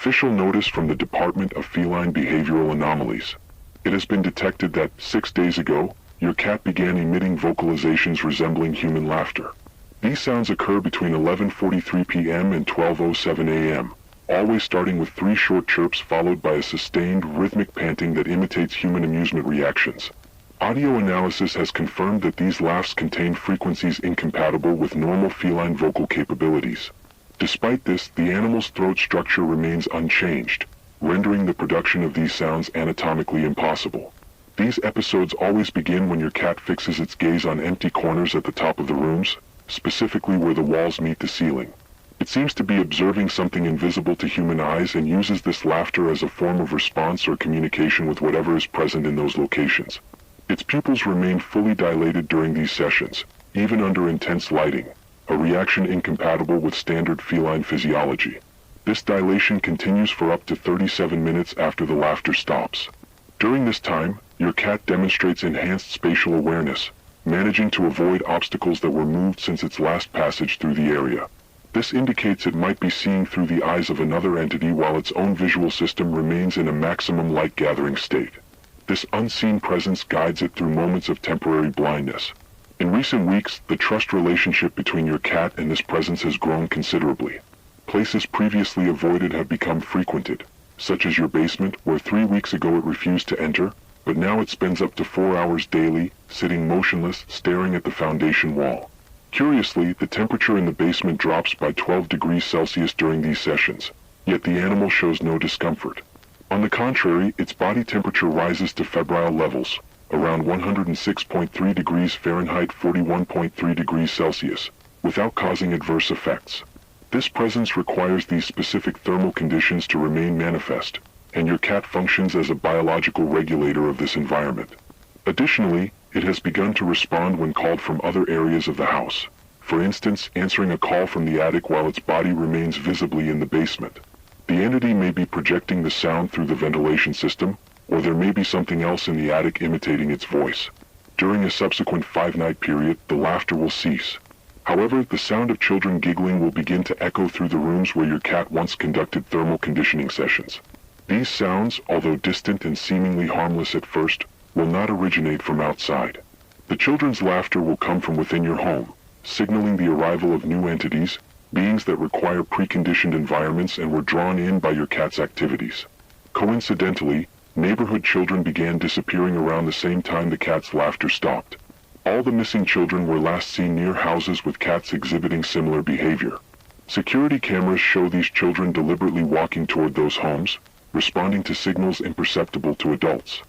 Official notice from the Department of Feline Behavioral Anomalies. It has been detected that 6 days ago, your cat began emitting vocalizations resembling human laughter. These sounds occur between 11:43 p.m. and 12:07 a.m., always starting with 3 short chirps followed by a sustained, rhythmic panting that imitates human amusement reactions. Audio analysis has confirmed that these laughs contain frequencies incompatible with normal feline vocal capabilities. Despite this, the animal's throat structure remains unchanged, rendering the production of these sounds anatomically impossible. These episodes always begin when your cat fixes its gaze on empty corners at the top of the rooms, specifically where the walls meet the ceiling. It seems to be observing something invisible to human eyes and uses this laughter as a form of response or communication with whatever is present in those locations. Its pupils remain fully dilated during these sessions, even under intense lighting, a reaction incompatible with standard feline physiology. This dilation continues for up to 37 minutes after the laughter stops. During this time, your cat demonstrates enhanced spatial awareness, managing to avoid obstacles that were moved since its last passage through the area. This indicates it might be seeing through the eyes of another entity while its own visual system remains in a maximum light-gathering state. This unseen presence guides it through moments of temporary blindness. In recent weeks, the trust relationship between your cat and this presence has grown considerably. Places previously avoided have become frequented, such as your basement, where 3 weeks ago it refused to enter, but now it spends up to 4 hours daily, sitting motionless, staring at the foundation wall. Curiously, the temperature in the basement drops by 12 degrees Celsius during these sessions, yet the animal shows no discomfort. On the contrary, its body temperature rises to febrile levels, around 106.3 degrees Fahrenheit 41.3 degrees Celsius, without causing adverse effects. This presence requires these specific thermal conditions to remain manifest, and your cat functions as a biological regulator of this environment. Additionally, it has begun to respond when called from other areas of the house, for instance, answering a call from the attic while its body remains visibly in the basement. The entity may be projecting the sound through the ventilation system, or there may be something else in the attic imitating its voice. During a subsequent 5-night period, the laughter will cease. However, the sound of children giggling will begin to echo through the rooms where your cat once conducted thermal conditioning sessions. These sounds, although distant and seemingly harmless at first, will not originate from outside. The children's laughter will come from within your home, signaling the arrival of new entities, beings that require preconditioned environments and were drawn in by your cat's activities. Coincidentally, neighborhood children began disappearing around the same time the cat's laughter stopped. All the missing children were last seen near houses with cats exhibiting similar behavior. Security cameras show these children deliberately walking toward those homes, responding to signals imperceptible to adults.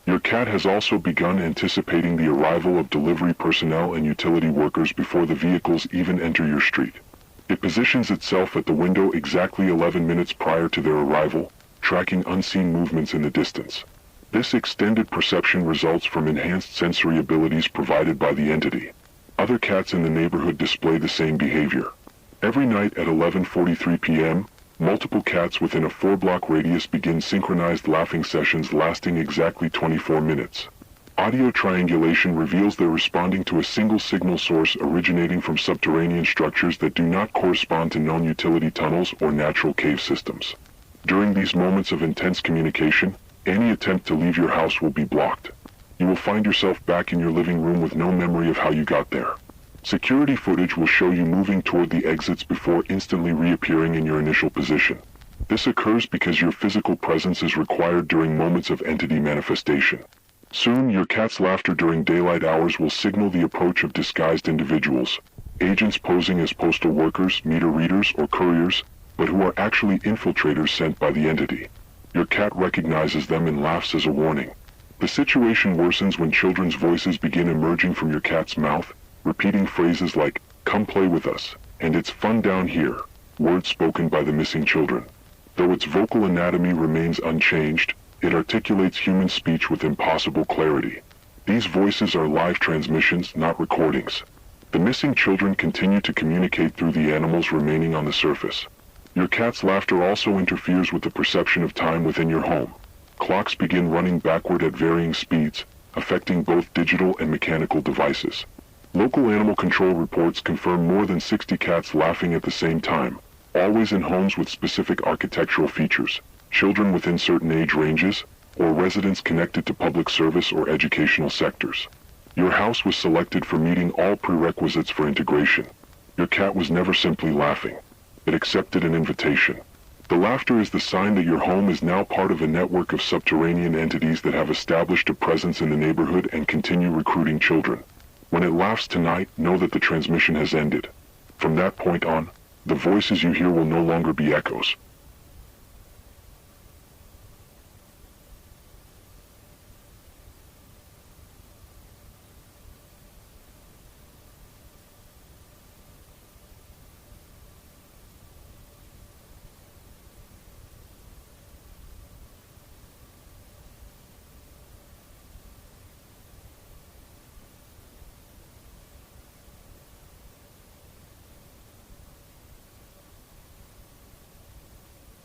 Your cat has also begun anticipating the arrival of delivery personnel and utility workers before the vehicles even enter your street. It positions itself at the window exactly 11 minutes prior to their arrival, tracking unseen movements in the distance. This extended perception results from enhanced sensory abilities provided by the entity. Other cats in the neighborhood display the same behavior. Every night at 11:43 p.m., multiple cats within a 4-block radius begin synchronized laughing sessions lasting exactly 24 minutes. Audio triangulation reveals they're responding to a single signal source originating from subterranean structures that do not correspond to known utility tunnels or natural cave systems. During these moments of intense communication, any attempt to leave your house will be blocked. You will find yourself back in your living room with no memory of how you got there. Security footage will show you moving toward the exits before instantly reappearing in your initial position. This occurs because your physical presence is required during moments of entity manifestation. Soon, your cat's laughter during daylight hours will signal the approach of disguised individuals, agents posing as postal workers, meter readers, or couriers, but who are actually infiltrators sent by the entity. Your cat recognizes them and laughs as a warning. The situation worsens when children's voices begin emerging from your cat's mouth, repeating phrases like, "Come play with us," and "It's fun down here," words spoken by the missing children. Though its vocal anatomy remains unchanged, it articulates human speech with impossible clarity. These voices are live transmissions, not recordings. The missing children continue to communicate through the animals remaining on the surface. Your cat's laughter also interferes with the perception of time within your home. Clocks begin running backward at varying speeds, affecting both digital and mechanical devices. Local animal control reports confirm more than 60 cats laughing at the same time, always in homes with specific architectural features, children within certain age ranges, or residents connected to public service or educational sectors. Your house was selected for meeting all prerequisites for integration. Your cat was never simply laughing. It accepted an invitation. The laughter is the sign that your home is now part of a network of subterranean entities that have established a presence in the neighborhood and continue recruiting children. When it laughs tonight, know that the transmission has ended. From that point on, the voices you hear will no longer be echoes.